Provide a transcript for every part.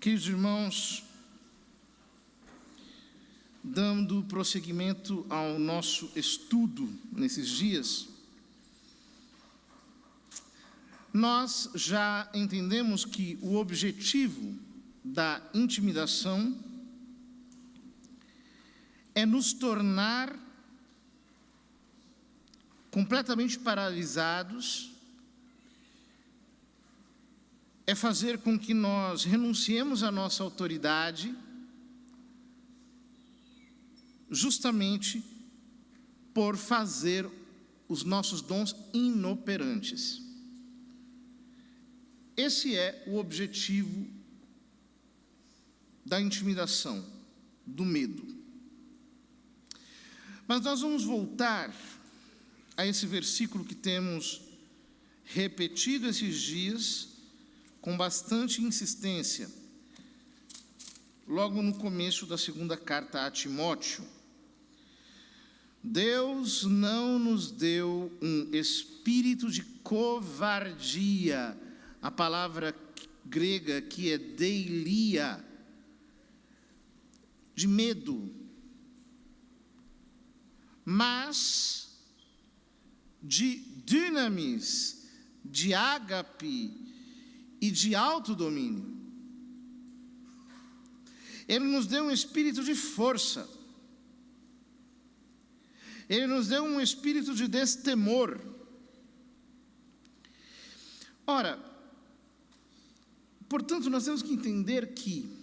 Queridos irmãos, dando prosseguimento ao nosso estudo nesses dias, nós já entendemos que o objetivo da intimidação é nos tornar completamente paralisados, é fazer com que nós renunciemos à nossa autoridade, justamente por fazer os nossos dons inoperantes. Esse é o objetivo da intimidação, do medo. Mas nós vamos voltar a esse versículo que temos repetido esses dias com bastante insistência, logo no começo da segunda carta a Timóteo. Deus não nos deu um espírito de covardia. A palavra grega aqui é deilia, de medo, mas de dunamis, de ágape e de autodomínio. Ele nos deu um espírito de força. Ele nos deu um espírito de destemor. Ora, portanto, nós temos que entender que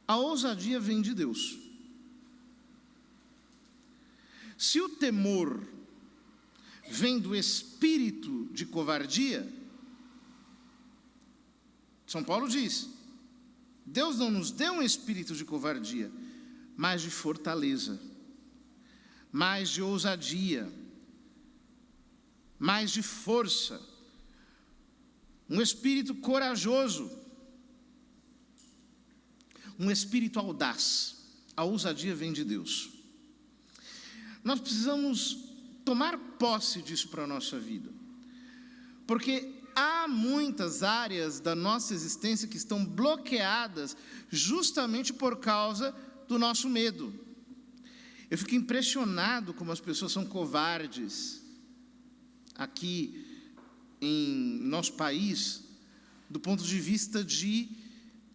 a ousadia vem de Deus. Se o temor vem do espírito de covardia, São Paulo diz: Deus não nos deu um espírito de covardia, mas de fortaleza, mais de ousadia, mais de força, um espírito corajoso, um espírito audaz. A ousadia vem de Deus. Nós precisamos tomar posse disso para a nossa vida, porque há muitas áreas da nossa existência que estão bloqueadas justamente por causa do nosso medo. Eu fico impressionado como as pessoas são covardes aqui em nosso país, do ponto de vista de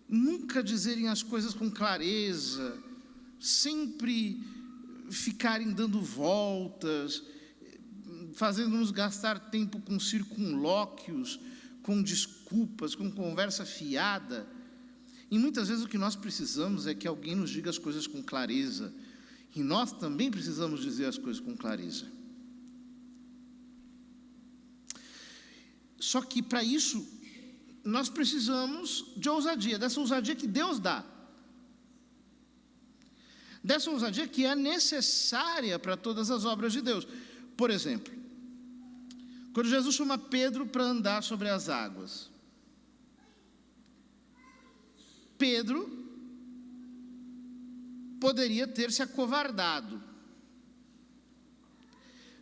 nunca dizerem as coisas com clareza, sempre ficarem dando voltas, fazendo-nos gastar tempo com circunlóquios, com desculpas, com conversa fiada. E muitas vezes o que nós precisamos é que alguém nos diga as coisas com clareza. E nós também precisamos dizer as coisas com clareza. Só que para isso, nós precisamos de ousadia, dessa ousadia que Deus dá. Dessa ousadia que é necessária para todas as obras de Deus. Por exemplo, quando Jesus chama Pedro para andar sobre as águas, Pedro poderia ter se acovardado,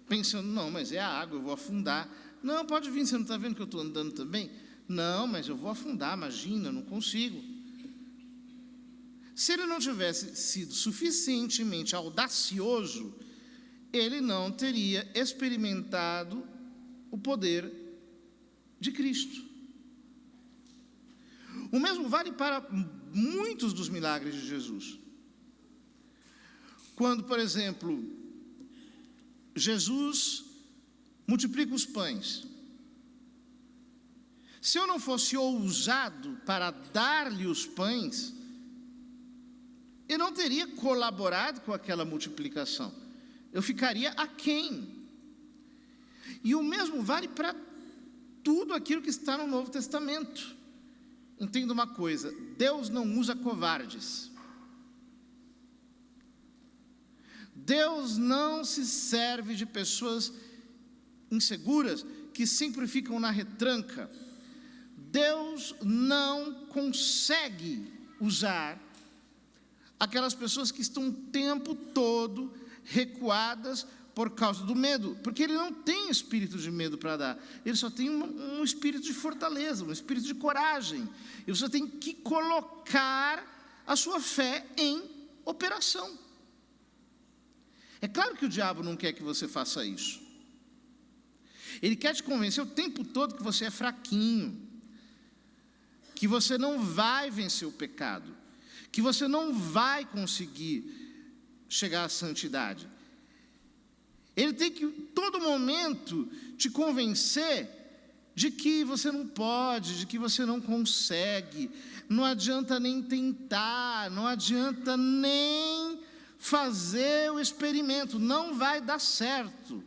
pensando: não, mas é a água, eu vou afundar. Não, pode vir, você não está vendo que eu estou andando também? Não, mas eu vou afundar, imagina, não consigo. Se ele não tivesse sido suficientemente audacioso, ele não teria experimentado o poder de Cristo. O mesmo vale para muitos dos milagres de Jesus. Quando, por exemplo, Jesus multiplica os pães. Se eu não fosse ousado para dar-lhe os pães, eu não teria colaborado com aquela multiplicação. Eu ficaria aquém. E o mesmo vale para tudo aquilo que está no Novo Testamento. Entenda uma coisa: Deus não usa covardes. Deus não se serve de pessoas inseguras que sempre ficam na retranca. Deus não consegue usar aquelas pessoas que estão o tempo todo recuadas por causa do medo, porque ele não tem espírito de medo para dar, ele só tem um espírito de fortaleza, um espírito de coragem. E você tem que colocar a sua fé em operação. É claro que o diabo não quer que você faça isso. Ele quer te convencer o tempo todo que você é fraquinho, que você não vai vencer o pecado, que você não vai conseguir chegar à santidade. Ele tem que, todo momento, te convencer de que você não pode, de que você não consegue. Não adianta nem tentar, não adianta nem fazer o experimento, não vai dar certo.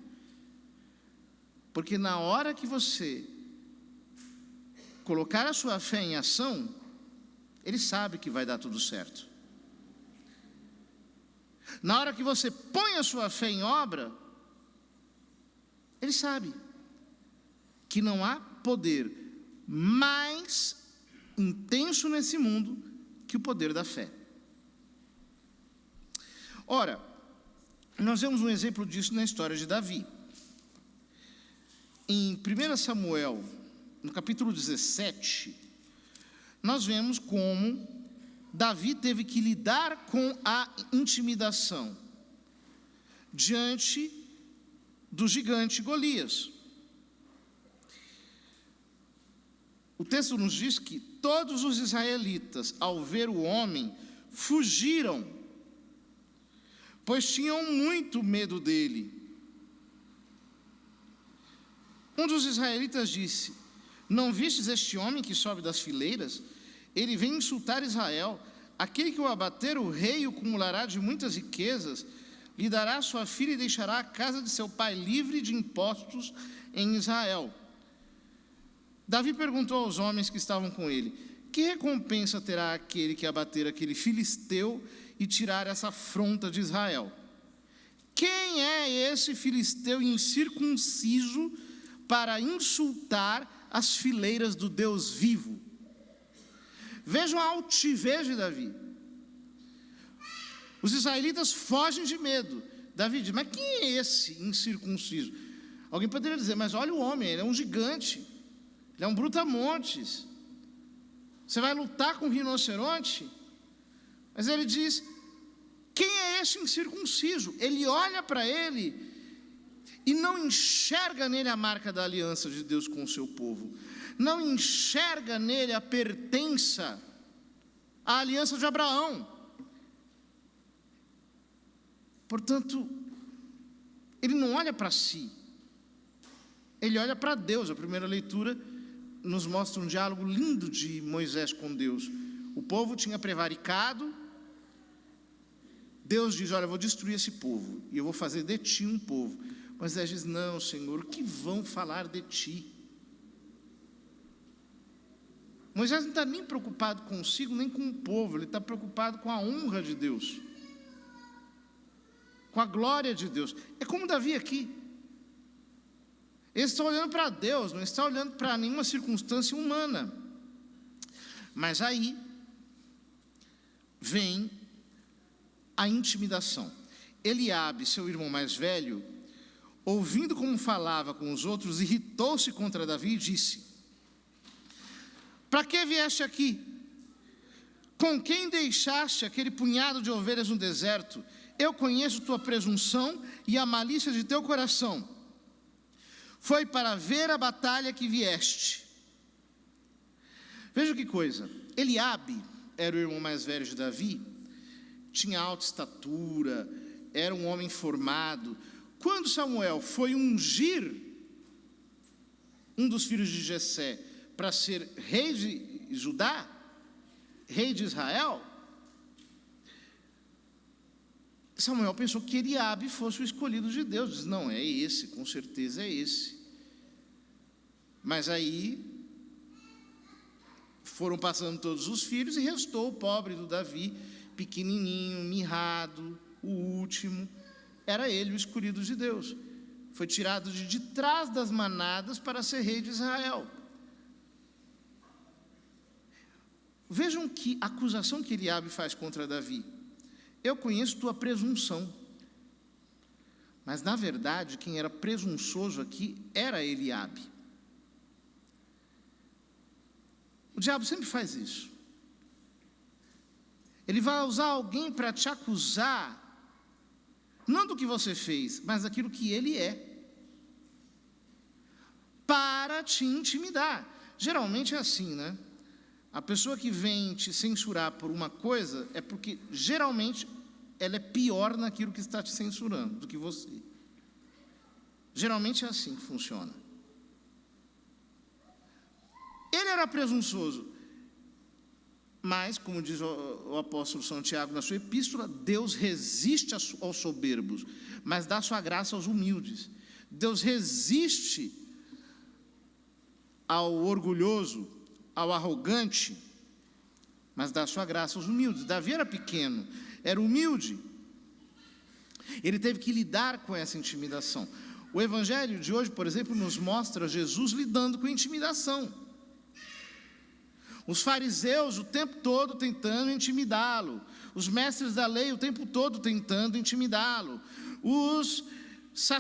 Porque na hora que você colocar a sua fé em ação, ele sabe que vai dar tudo certo. Na hora que você põe a sua fé em obra, ele sabe que não há poder mais intenso nesse mundo que o poder da fé. Ora, nós vemos um exemplo disso na história de Davi. Em 1 Samuel, no capítulo 17, nós vemos como Davi teve que lidar com a intimidação diante do gigante Golias. O texto nos diz que todos os israelitas, ao ver o homem, fugiram, pois tinham muito medo dele. Um dos israelitas disse: não vistes este homem que sobe das fileiras? Ele vem insultar Israel. Aquele que o abater, o rei o cumulará de muitas riquezas, lhe dará sua filha e deixará a casa de seu pai livre de impostos em Israel. Davi perguntou aos homens que estavam com ele: que recompensa terá aquele que abater aquele filisteu e tirar essa afronta de Israel? Quem é esse filisteu incircunciso para insultar as fileiras do Deus vivo? Vejam a altivez de Davi. Os israelitas fogem de medo. Davi diz: mas quem é esse incircunciso? Alguém poderia dizer: mas olha o homem, ele é um gigante, ele é um brutamontes. Você vai lutar com um rinoceronte? Mas ele diz: quem é esse incircunciso? Ele olha para ele e não enxerga nele a marca da aliança de Deus com o seu povo, não enxerga nele a pertença à aliança de Abraão. Portanto, ele não olha para si, ele olha para Deus. A primeira leitura nos mostra um diálogo lindo de Moisés com Deus. O povo tinha prevaricado, Deus diz: olha, eu vou destruir esse povo, e eu vou fazer de ti um povo. Moisés diz: não, Senhor, o que vão falar de ti? Moisés não está nem preocupado consigo, nem com o povo, ele está preocupado com a honra de Deus, com a glória de Deus. É como Davi aqui. Ele está olhando para Deus, não está olhando para nenhuma circunstância humana. Mas aí vem a intimidação. Eliabe, seu irmão mais velho, ouvindo como falava com os outros, irritou-se contra Davi e disse: para que vieste aqui? Com quem deixaste aquele punhado de ovelhas no deserto? Eu conheço tua presunção e a malícia de teu coração. Foi para ver a batalha que vieste. Veja que coisa. Eliabe era o irmão mais velho de Davi, tinha alta estatura, era um homem formado. Quando Samuel foi ungir um dos filhos de Jessé para ser rei de Judá, rei de Israel, Samuel pensou que Eliabe fosse o escolhido de Deus. Diz: não, é esse, com certeza é esse. Mas aí foram passando todos os filhos e restou o pobre do Davi, pequenininho, mirrado, o último. Era ele o escolhido de Deus. Foi tirado de trás das manadas para ser rei de Israel. Vejam que acusação que Eliabe faz contra Davi: eu conheço tua presunção. Mas, na verdade, quem era presunçoso aqui era Eliabe. O diabo sempre faz isso. Ele vai usar alguém para te acusar, não do que você fez, mas daquilo que ele é, para te intimidar. Geralmente é assim, né? A pessoa que vem te censurar por uma coisa é porque, geralmente, ela é pior naquilo que está te censurando do que você. Geralmente é assim que funciona. Ele era presunçoso, mas, como diz o apóstolo São Tiago na sua epístola, Deus resiste aos soberbos, mas dá sua graça aos humildes. Deus resiste ao orgulhoso, ao arrogante, mas dá sua graça aos humildes. Davi era pequeno, era humilde. Ele teve que lidar com essa intimidação. O evangelho de hoje, por exemplo, nos mostra Jesus lidando com a intimidação. Os fariseus o tempo todo tentando intimidá-lo. Os mestres da lei o tempo todo tentando intimidá-lo. Os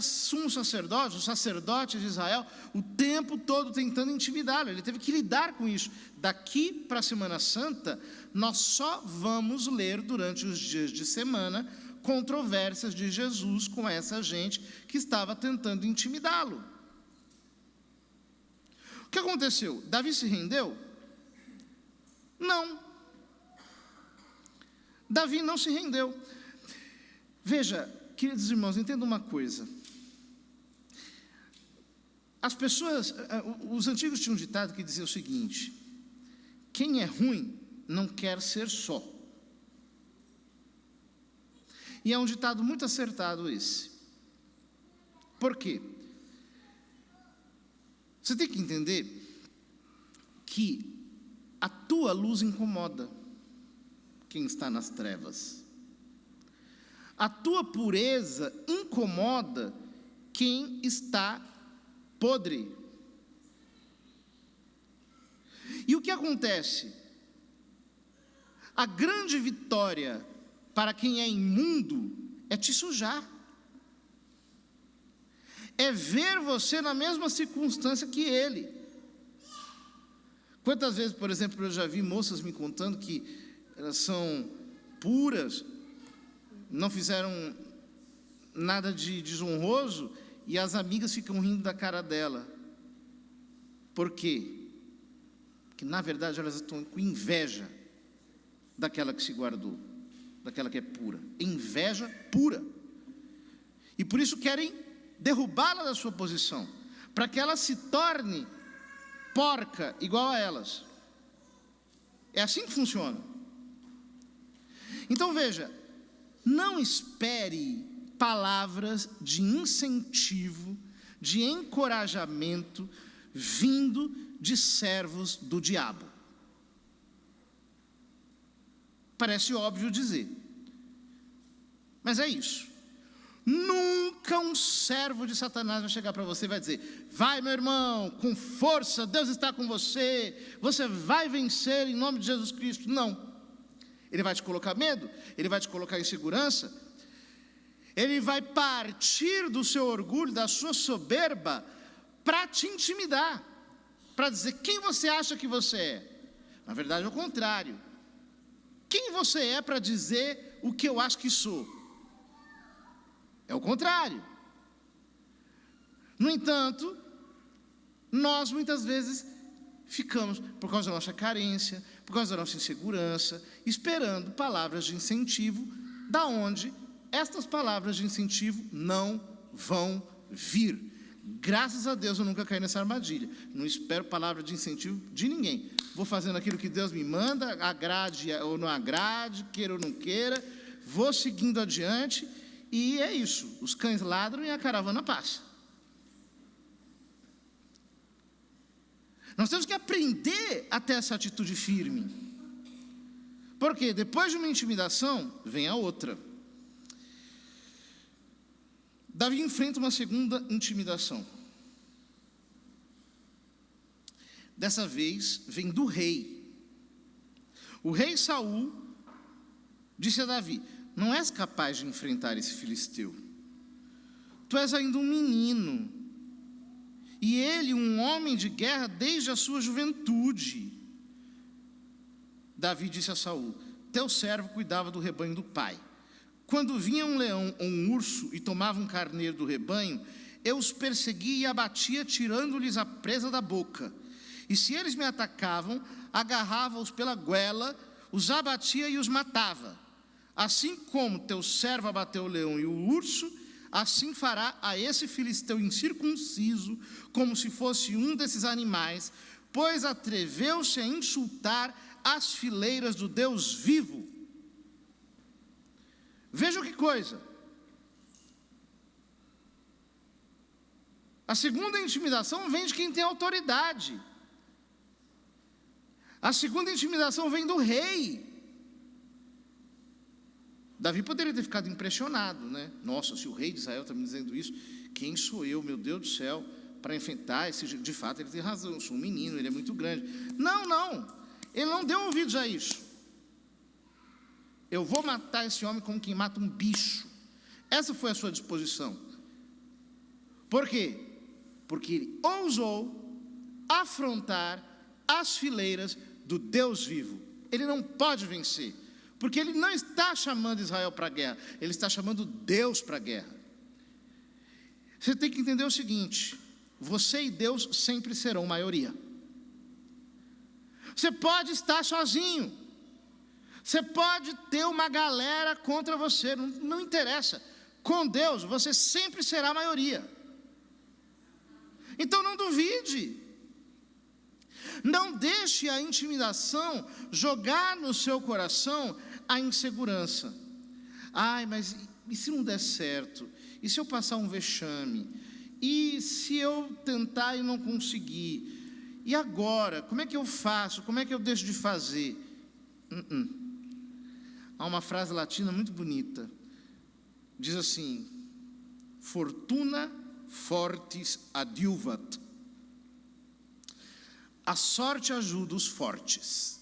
sumos sacerdotes, os sacerdotes de Israel, o tempo todo tentando intimidá-lo. Ele teve que lidar com isso. Daqui para a Semana Santa, nós só vamos ler durante os dias de semana controvérsias de Jesus com essa gente que estava tentando intimidá-lo. O que aconteceu? Davi se rendeu? Não. Davi não se rendeu. Veja, queridos irmãos, entenda uma coisa. As pessoas, os antigos tinham um ditado que dizia o seguinte: quem é ruim não quer ser só. E é um ditado muito acertado esse. Por quê? Você tem que entender que a tua luz incomoda quem está nas trevas. A tua pureza incomoda quem está podre. E o que acontece? A grande vitória para quem é imundo é te sujar. É ver você na mesma circunstância que ele. Quantas vezes, por exemplo, eu já vi moças me contando que elas são puras, não fizeram nada de desonroso, e as amigas ficam rindo da cara dela. Por quê? Porque, na verdade, elas estão com inveja daquela que se guardou, daquela que é pura. Inveja pura. E por isso querem derrubá-la da sua posição, para que ela se torne porca igual a elas. É assim que funciona. Então veja, não espere palavras de incentivo, de encorajamento vindo de servos do diabo. Parece óbvio dizer, mas é isso. Nunca um servo de Satanás vai chegar para você e vai dizer: vai, meu irmão, com força, Deus está com você, você vai vencer em nome de Jesus Cristo. Não. Ele vai te colocar medo, ele vai te colocar insegurança, ele vai partir do seu orgulho, da sua soberba, para te intimidar, para dizer quem você acha que você é. Na verdade é o contrário. Quem você é para dizer o que eu acho que sou? É o contrário. No entanto, nós muitas vezes ficamos, por causa da nossa carência, por causa da nossa insegurança, esperando palavras de incentivo, da onde estas palavras de incentivo não vão vir. Graças a Deus eu nunca caí nessa armadilha. Não espero palavra de incentivo de ninguém. Vou fazendo aquilo que Deus me manda, agrade ou não agrade, queira ou não queira, vou seguindo adiante. E é isso, os cães ladram e a caravana passa. Nós temos que aprender a ter essa atitude firme. Porque depois de uma intimidação, vem a outra. Davi enfrenta uma segunda intimidação. Dessa vez, vem do rei. O rei Saul disse a Davi: não és capaz de enfrentar esse filisteu. tu és ainda um menino, e ele um homem de guerra desde a sua juventude. Davi disse a Saul: teu servo cuidava do rebanho do pai. Quando vinha um leão ou um urso e tomava um carneiro do rebanho, eu os perseguia e abatia, tirando-lhes a presa da boca. E se eles me atacavam, agarrava-os pela goela, os abatia e os matava. Assim como teu servo abateu o leão e o urso, assim fará a esse filisteu incircunciso, como se fosse um desses animais, pois atreveu-se a insultar as fileiras do Deus vivo. Veja que coisa. A segunda intimidação vem de quem tem autoridade. A segunda intimidação vem do rei. Davi poderia ter ficado impressionado, né? Nossa, se o rei de Israel está me dizendo isso, quem sou eu, meu Deus do céu, para enfrentar esse... De fato, ele tem razão, eu sou um menino, ele é muito grande. Não, ele não deu ouvidos a isso. Eu vou matar esse homem como quem mata um bicho. Essa foi a sua disposição. Por quê? Porque ele ousou afrontar as fileiras do Deus vivo. Ele não pode vencer, porque ele não está chamando Israel para a guerra, ele está chamando Deus para a guerra. Você tem que entender o seguinte: você e Deus sempre serão maioria. Você pode estar sozinho, você pode ter uma galera contra você, não interessa. Com Deus você sempre será maioria. Então não duvide. Não deixe a intimidação jogar no seu coração a insegurança. Ai, mas e se não der certo? E se eu passar um vexame? E se eu tentar e não conseguir? E agora? Como é que eu faço? Como é que eu deixo de fazer? Há uma frase latina muito bonita. Diz assim: fortuna fortis adiuvat. A sorte ajuda os fortes.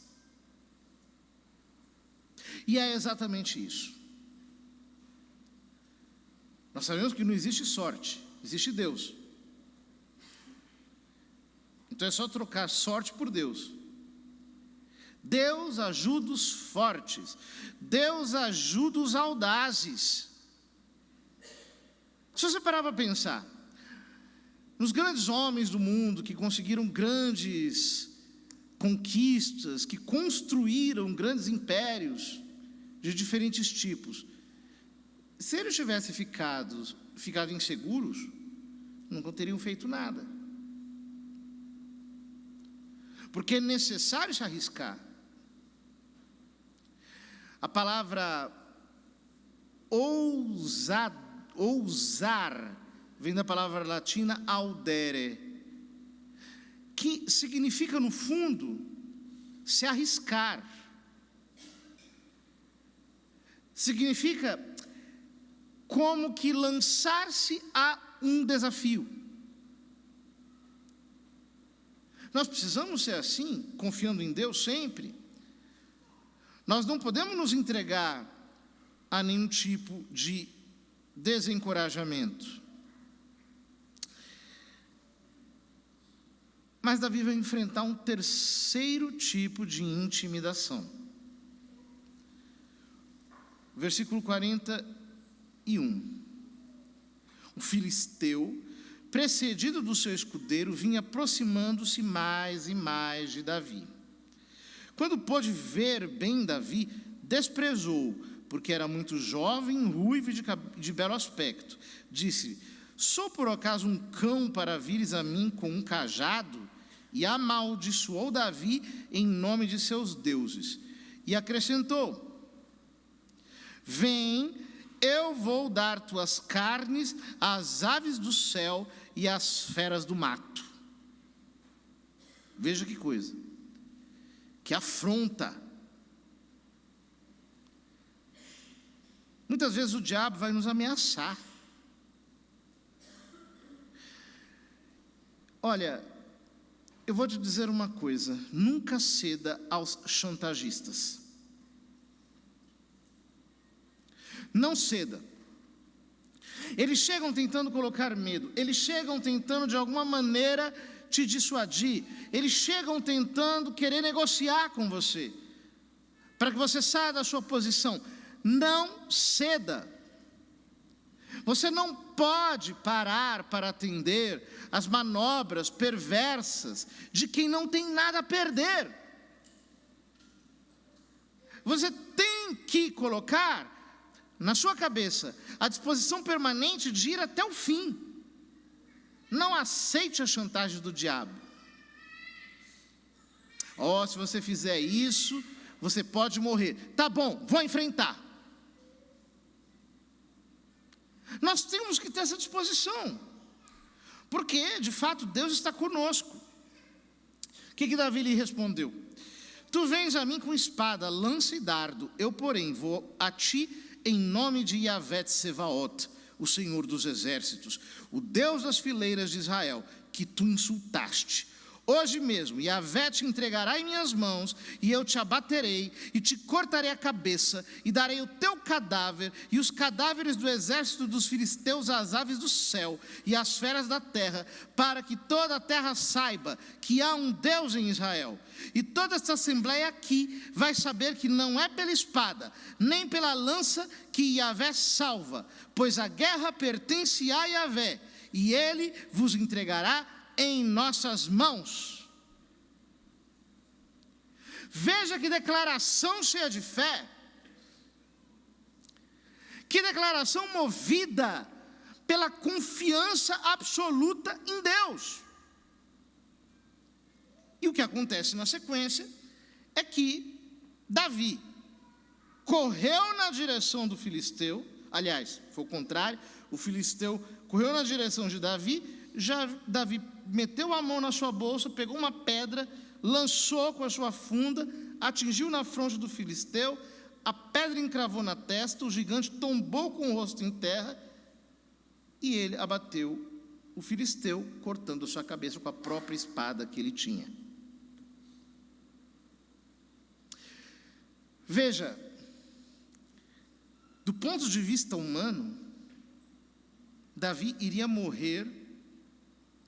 E é exatamente isso. Nós sabemos que não existe sorte, existe Deus. Então é só trocar sorte por Deus. Deus ajuda os fortes. Deus ajuda os audazes. Se você parar para pensar, nos grandes homens do mundo que conseguiram grandes conquistas, que construíram grandes impérios de diferentes tipos, se eles tivessem ficado inseguros, nunca teriam feito nada. Porque é necessário se arriscar. A palavra ousar vem da palavra latina audere, que significa, no fundo, se arriscar. Significa como que lançar-se a um desafio. Nós precisamos ser assim, confiando em Deus sempre. Nós não podemos nos entregar a nenhum tipo de desencorajamento. Mas Davi vai enfrentar um terceiro tipo de intimidação. Versículo 41. O filisteu, precedido do seu escudeiro, vinha aproximando-se mais e mais de Davi. Quando pôde ver bem Davi, desprezou, porque era muito jovem, ruivo e de belo aspecto. Disse: sou por acaso um cão para vires a mim com um cajado? E amaldiçoou Davi em nome de seus deuses. E acrescentou: vem, eu vou dar tuas carnes às aves do céu e às feras do mato. Veja que coisa, que afronta. Muitas vezes o diabo vai nos ameaçar. Olha, eu vou te dizer uma coisa: nunca ceda aos chantagistas. Não ceda. Eles chegam tentando colocar medo, eles chegam tentando de alguma maneira te dissuadir, eles chegam tentando querer negociar com você, para que você saia da sua posição. Não ceda. Você não pode parar para atender as manobras perversas de quem não tem nada a perder. Você tem que colocar na sua cabeça a disposição permanente de ir até o fim. Não aceite a chantagem do diabo. Se você fizer isso, você pode morrer. Tá bom, vou enfrentar. Nós temos que ter essa disposição, porque de fato Deus está conosco. O que Davi lhe respondeu? Tu vens a mim com espada, lança e dardo, eu porém vou a ti em nome de Yahvé Tsevaot, o Senhor dos exércitos, o Deus das fileiras de Israel, que tu insultaste. Hoje mesmo Yahvé te entregará em minhas mãos, e eu te abaterei, e te cortarei a cabeça, e darei o teu cadáver, e os cadáveres do exército dos filisteus às aves do céu, e às feras da terra, para que toda a terra saiba que há um Deus em Israel. E toda esta assembleia aqui vai saber que não é pela espada, nem pela lança que Yahvé salva, pois a guerra pertence a Yahvé, e ele vos entregará em nossas mãos. Veja que declaração cheia de fé, que declaração movida pela confiança absoluta em Deus. E o que acontece na sequência é que Davi correu na direção do filisteu, aliás, foi o contrário, o filisteu correu na direção de Davi, já Davi meteu a mão na sua bolsa, pegou uma pedra, lançou com a sua funda, atingiu na fronte do filisteu, a pedra encravou na testa, o gigante tombou com o rosto em terra, e ele abateu o filisteu, cortando a sua cabeça com a própria espada que ele tinha. Veja, do ponto de vista humano, Davi iria morrer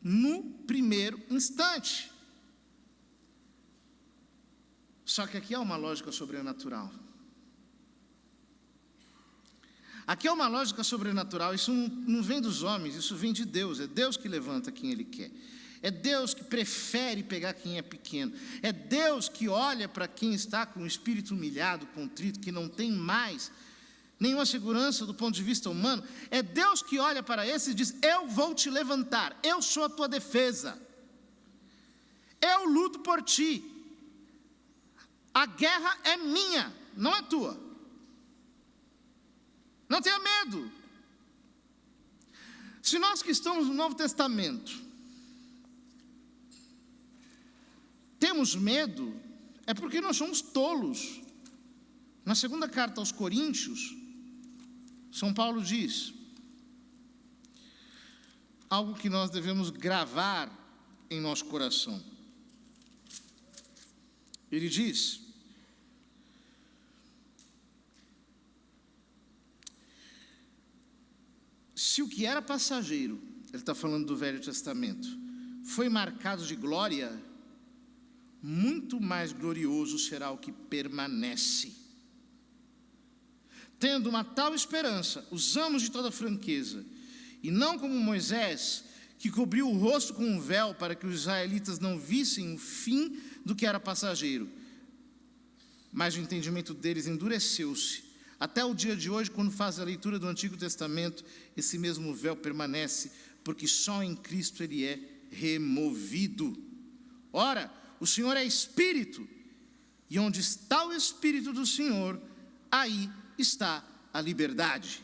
no primeiro instante. Só que aqui há uma lógica sobrenatural. Aqui é uma lógica sobrenatural. Isso não vem dos homens, isso vem de Deus. É Deus que levanta quem Ele quer. É Deus que prefere pegar quem é pequeno. É Deus que olha para quem está com o espírito humilhado, contrito, que não tem mais nenhuma segurança do ponto de vista humano. É Deus que olha para esse e diz: eu vou te levantar, eu sou a tua defesa, eu luto por ti, a guerra é minha, não é tua, não tenha medo. Se nós que estamos no Novo Testamento temos medo, é porque nós somos tolos. Na segunda carta aos Coríntios, São Paulo diz algo que nós devemos gravar em nosso coração. Ele diz: se o que era passageiro, ele está falando do Velho Testamento, foi marcado de glória, muito mais glorioso será o que permanece. Tendo uma tal esperança, usamos de toda franqueza, e não como Moisés, que cobriu o rosto com um véu para que os israelitas não vissem o fim do que era passageiro. Mas o entendimento deles endureceu-se. Até o dia de hoje, quando faz a leitura do Antigo Testamento, esse mesmo véu permanece, porque só em Cristo ele é removido. Ora, o Senhor é Espírito, e onde está o Espírito do Senhor, aí está a liberdade.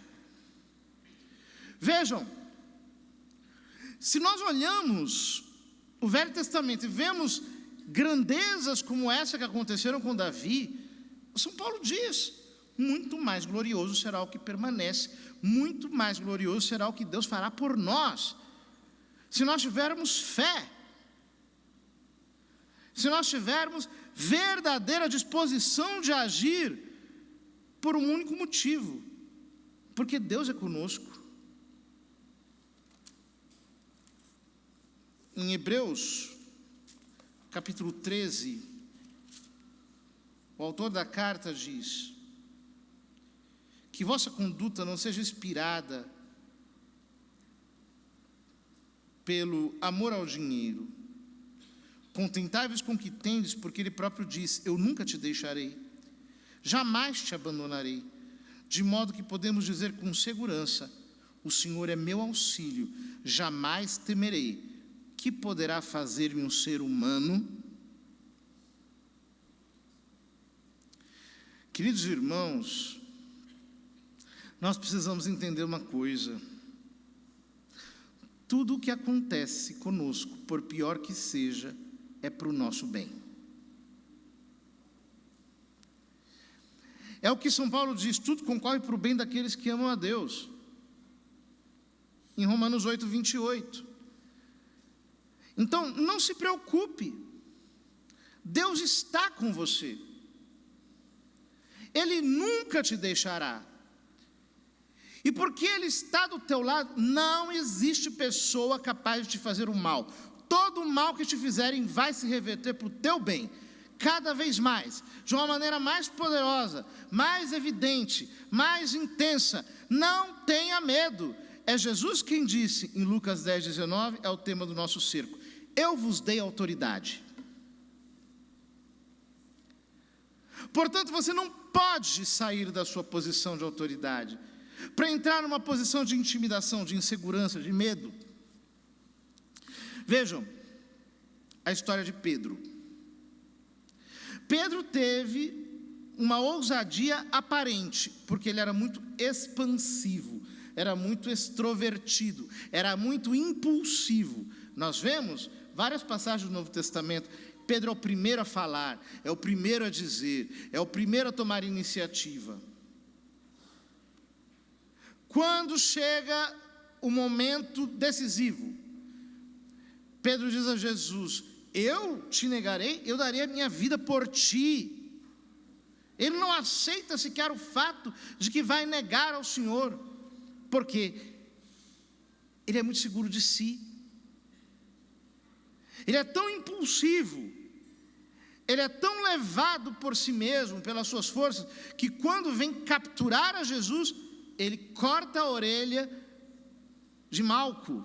Vejam, se nós olhamos o Velho Testamento e vemos grandezas como essa que aconteceram com Davi, São Paulo diz: muito mais glorioso será o que permanece, muito mais glorioso será o que Deus fará por nós, se nós tivermos fé, se nós tivermos verdadeira disposição de agir, por um único motivo: porque Deus é conosco. Em Hebreus, capítulo 13, o autor da carta diz que vossa conduta não seja inspirada pelo amor ao dinheiro. Contentai-vos com o que tendes, porque ele próprio diz: eu nunca te deixarei, jamais te abandonarei. De modo que podemos dizer com segurança: o Senhor é meu auxílio, jamais temerei. Que poderá fazer-me um ser humano? Queridos irmãos, nós precisamos entender uma coisa: tudo o que acontece conosco, por pior que seja, é para o nosso bem. É o que São Paulo diz: tudo concorre para o bem daqueles que amam a Deus. Em Romanos 8, 28. Então, não se preocupe. Deus está com você. Ele nunca te deixará. E porque Ele está do teu lado, não existe pessoa capaz de te fazer o mal. Todo o mal que te fizerem vai se reverter para o teu bem, cada vez mais, de uma maneira mais poderosa, mais evidente, mais intensa. Não tenha medo. É Jesus quem disse em Lucas 10, 19, é o tema do nosso cerco: eu vos dei autoridade. Portanto, você não pode sair da sua posição de autoridade para entrar numa posição de intimidação, de insegurança, de medo. Vejam a história de Pedro. Pedro teve uma ousadia aparente, porque ele era muito expansivo, era muito extrovertido, era muito impulsivo. Nós vemos várias passagens do Novo Testamento. Pedro é o primeiro a falar, é o primeiro a dizer, é o primeiro a tomar iniciativa. Quando chega o momento decisivo, Pedro diz a Jesus: eu te negarei, eu darei a minha vida por ti. Ele não aceita sequer o fato de que vai negar ao Senhor, porque ele é muito seguro de si. Ele é tão impulsivo, ele é tão levado por si mesmo, pelas suas forças, que quando vem capturar a Jesus, ele corta a orelha de Malco.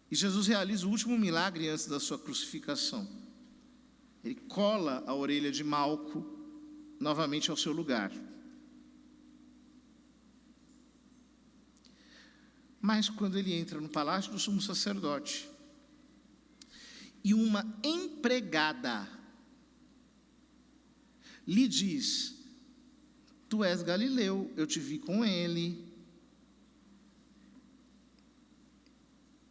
E Jesus realiza o último milagre antes da sua crucificação. Ele cola a orelha de Malco novamente ao seu lugar. Mas quando ele entra no palácio do sumo sacerdote, e uma empregada lhe diz: tu és galileu, eu te vi com ele.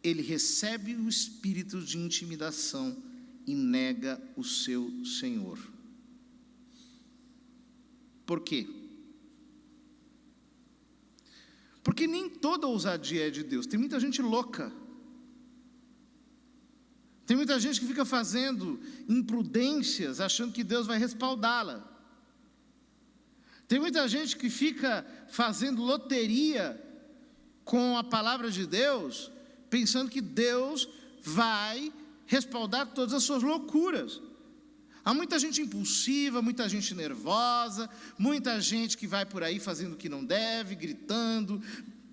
Ele recebe o espírito de intimidação e nega o seu Senhor. Por quê? Porque nem toda ousadia é de Deus. Tem muita gente louca. Tem muita gente que fica fazendo imprudências, achando que Deus vai respaldá-la. Tem muita gente que fica fazendo loteria com a palavra de Deus, pensando que Deus vai respaldar todas as suas loucuras. Há muita gente impulsiva, muita gente nervosa, muita gente que vai por aí fazendo o que não deve, gritando,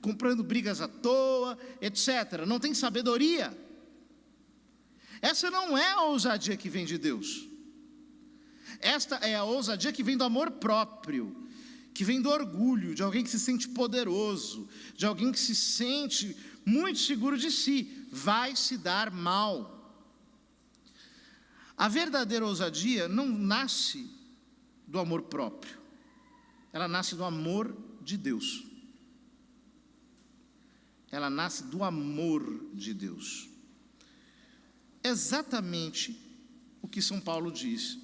comprando brigas à toa, etc. Não tem sabedoria. Essa não é a ousadia que vem de Deus. Esta é a ousadia que vem do amor próprio, que vem do orgulho, de alguém que se sente poderoso, de alguém que se sente muito seguro de si. Vai se dar mal. A verdadeira ousadia não nasce do amor próprio, ela nasce do amor de Deus. Ela nasce do amor de Deus. Exatamente o que São Paulo diz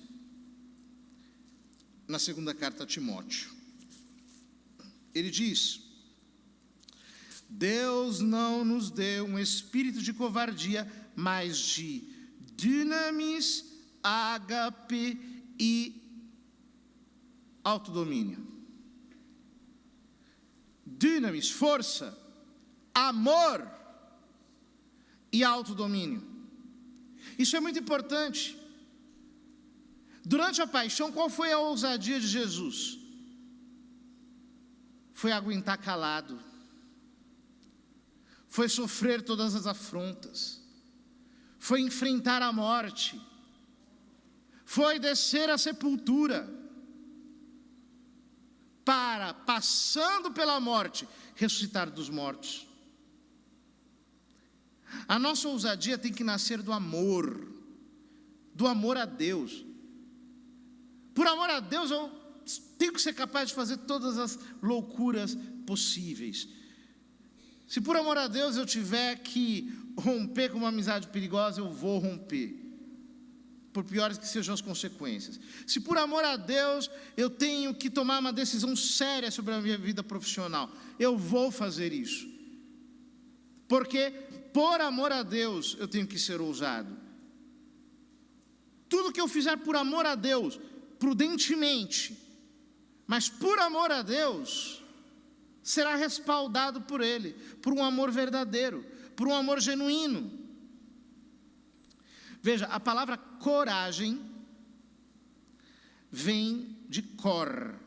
na segunda carta a Timóteo. Ele diz: Deus não nos deu um espírito de covardia, mas de dinamis, ágape e autodomínio. Dinamis, força, amor, e autodomínio. Isso é muito importante. Durante a paixão, qual foi a ousadia de Jesus? Foi aguentar calado, foi sofrer todas as afrontas, foi enfrentar a morte, foi descer à sepultura, para, passando pela morte, ressuscitar dos mortos. A nossa ousadia tem que nascer do amor a Deus. Por amor a Deus, eu tenho que ser capaz de fazer todas as loucuras possíveis. Se por amor a Deus eu tiver que romper com uma amizade perigosa, eu vou romper, por piores que sejam as consequências. Se por amor a Deus eu tenho que tomar uma decisão séria sobre a minha vida profissional, eu vou fazer isso. Porque por amor a Deus eu tenho que ser ousado. Tudo que eu fizer por amor a Deus, prudentemente, mas por amor a Deus, será respaldado por Ele, por um amor verdadeiro, por um amor genuíno. Veja, a palavra coragem vem de cor,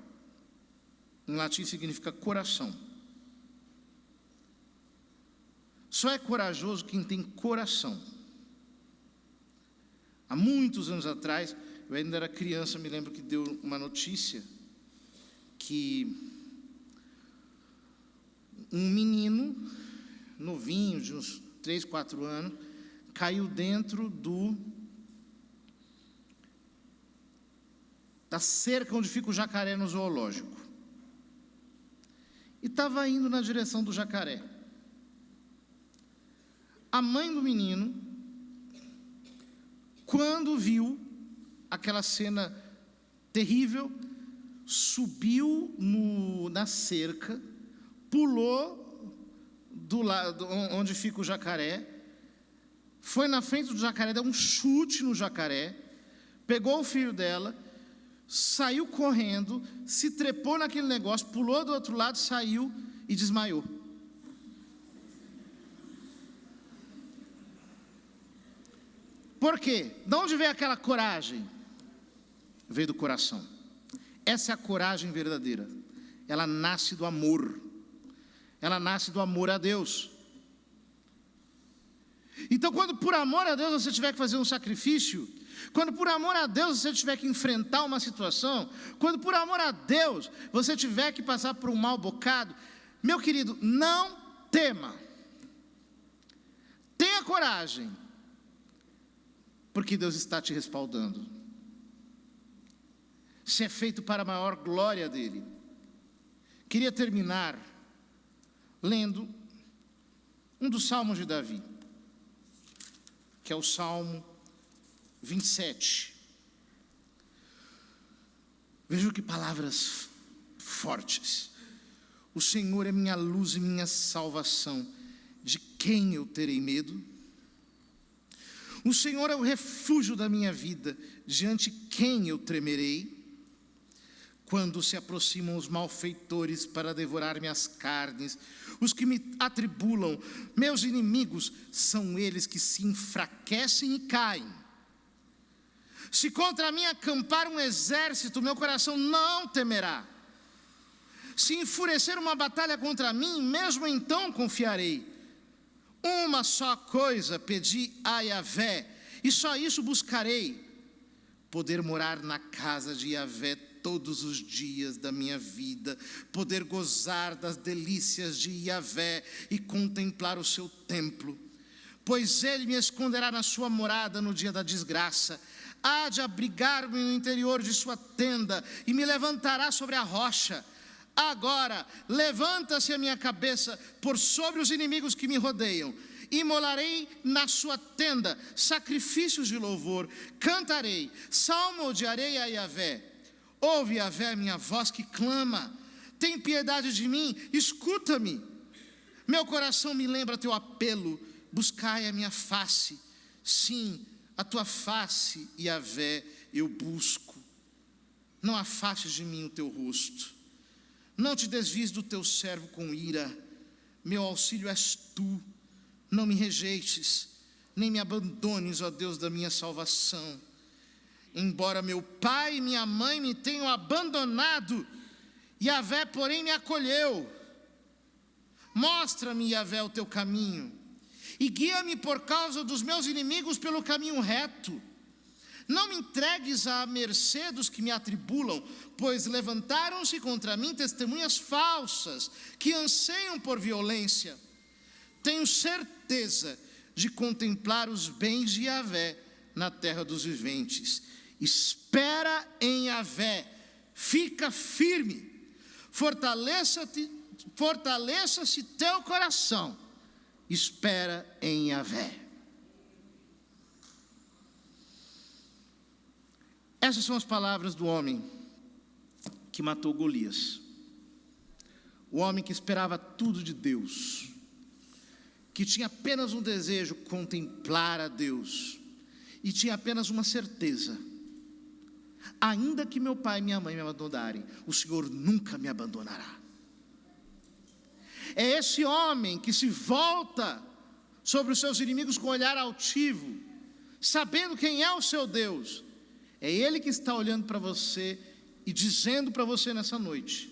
em latim significa coração. Só é corajoso quem tem coração. Há muitos anos atrás, eu ainda era criança, me lembro que deu uma notícia que um menino novinho, de uns 3, 4 anos, caiu dentro da cerca onde fica o jacaré no zoológico. E estava indo na direção do jacaré. A mãe do menino, quando viu aquela cena terrível, subiu na cerca, pulou do lado onde fica o jacaré, foi na frente do jacaré, deu um chute no jacaré, pegou o filho dela, saiu correndo, se trepou naquele negócio, pulou do outro lado, saiu e desmaiou. Por quê? De onde veio aquela coragem? Veio do coração. Essa é a coragem verdadeira. Ela nasce do amor. Ela nasce do amor a Deus. Então, quando por amor a Deus você tiver que fazer um sacrifício, quando por amor a Deus você tiver que enfrentar uma situação, quando por amor a Deus você tiver que passar por um mau bocado, meu querido, não tema. Tenha coragem, porque Deus está te respaldando. Se é feito para a maior glória dele. Queria terminar lendo um dos salmos de Davi, que é o Salmo 27. Vejam que palavras fortes. O Senhor é minha luz e minha salvação. De quem eu terei medo? O Senhor é o refúgio da minha vida. Diante de quem eu tremerei? Quando se aproximam os malfeitores para devorar minhas carnes, os que me atribulam, meus inimigos, são eles que se enfraquecem e caem. Se contra mim acampar um exército, meu coração não temerá. Se enfurecer uma batalha contra mim, mesmo então confiarei. Uma só coisa pedi a Yahvé, e só isso buscarei: poder morar na casa de Yahvé todos os dias da minha vida, poder gozar das delícias de Yahvé e contemplar o seu templo. Pois ele me esconderá na sua morada no dia da desgraça, há de abrigar-me no interior de sua tenda e me levantará sobre a rocha. Agora levanta-se a minha cabeça por sobre os inimigos que me rodeiam. Imolarei na sua tenda sacrifícios de louvor, cantarei, salmodiarei a Yahvé. Ouve, Yahvé, a minha voz que clama, tem piedade de mim, escuta-me. Meu coração me lembra teu apelo, buscai a minha face. Sim, a tua face, Yahvé, eu busco. Não afastes de mim o teu rosto. Não te desvies do teu servo com ira. Meu auxílio és tu. Não me rejeites. nem me abandones, ó Deus da minha salvação. Embora meu pai e minha mãe me tenham abandonado, Yahvé, porém, me acolheu. Mostra-me, Yahvé, o teu caminho, e guia-me por causa dos meus inimigos pelo caminho reto. Não me entregues à mercê dos que me atribulam, pois levantaram-se contra mim testemunhas falsas, que anseiam por violência. Tenho certeza de contemplar os bens de Yahvé na terra dos viventes. Espera em Yahvé, fica firme, fortaleça-se teu coração, espera em Yahvé. Essas são as palavras do homem que matou Golias. O homem que esperava tudo de Deus, que tinha apenas um desejo, contemplar a Deus, e tinha apenas uma certeza: ainda que meu pai e minha mãe me abandonarem, o Senhor nunca me abandonará. É esse homem que se volta sobre os seus inimigos com um olhar altivo, sabendo quem é o seu Deus. É Ele que está olhando para você e dizendo para você nessa noite: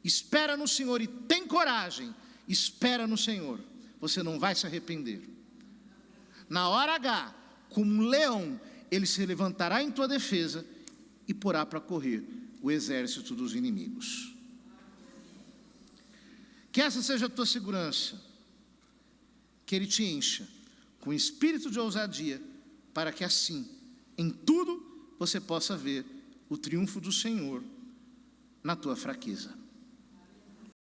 espera no Senhor e tem coragem, espera no Senhor, você não vai se arrepender. Na hora H, como um leão, Ele se levantará em tua defesa e porá para correr o exército dos inimigos. Que essa seja a tua segurança, que Ele te encha com espírito de ousadia, para que assim, em tudo, você possa ver o triunfo do Senhor na tua fraqueza.